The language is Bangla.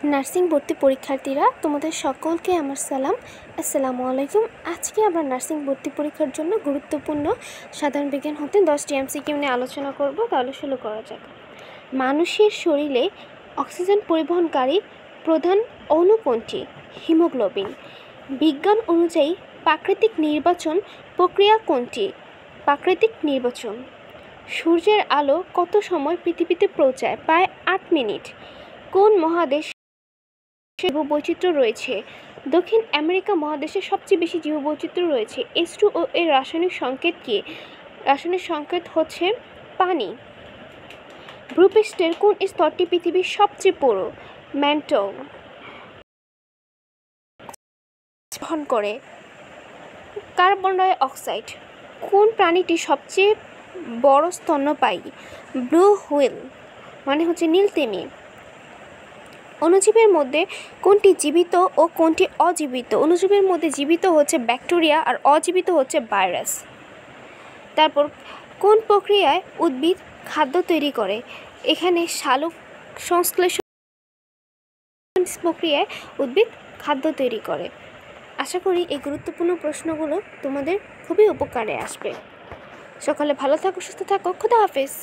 নার্সিং ভর্তি পরীক্ষার্থীরা তোমাদের সকলকে আমার সালাম। আসসালামু আলাইকুম। আজকে আমরা নার্সিং ভর্তি পরীক্ষার জন্য গুরুত্বপূর্ণ সাধারণ বিজ্ঞান হতে 10টি এমসিকিউ নিয়ে আলোচনা করব। তাহলে শুরু করা যাক। মানুষের শরীরে অক্সিজেন পরিবহনকারী প্রধান অণু কোনটি? হিমোগ্লোবিন। বিজ্ঞান অনুযায়ী প্রাকৃতিক নির্বাচন প্রক্রিয়া কোনটি? প্রাকৃতিক নির্বাচন। সূর্যের আলো কত সময় পৃথিবীতে পৌঁছায়? প্রায় 8 মিনিট। কোন মহাদেশ জীববৈচিত্র্য রয়েছে? দক্ষিণ আমেরিকা মহাদেশে সবচেয়ে বেশি জীববৈচিত্র্য রয়েছে। H2O এর রাসায়নিক সংকেত কী? রাসায়নিক সংকেত হচ্ছে পানি। ভূপৃষ্ঠের কোন স্তরটি পৃথিবীর সবচেয়ে পুরু? ম্যান্টল। বহন করে কার্বন ডাই অক্সাইড। কোন প্রাণীটি সবচেয়ে বড় স্তন্যপায়ী? ব্লু হুইল মানে হচ্ছে নীলতিমি। অণুজীবের মধ্যে কোনটি জীবিত ও কোনটি অজীবিত? অণুজীবের মধ্যে জীবিত হচ্ছে ব্যাকটেরিয়া আর অজীবিত হচ্ছে ভাইরাস। তারপর কোন প্রক্রিয়ায় উদ্ভিদ খাদ্য তৈরি করে? এখানে সালোক সংশ্লেষণ প্রক্রিয়ায় উদ্ভিদ খাদ্য তৈরি করে। আশা করি এই গুরুত্বপূর্ণ প্রশ্নগুলো তোমাদের খুবই উপকারে আসবে। সকালে ভালো থাকো, সুস্থ থাকো। খোদা হাফেজ।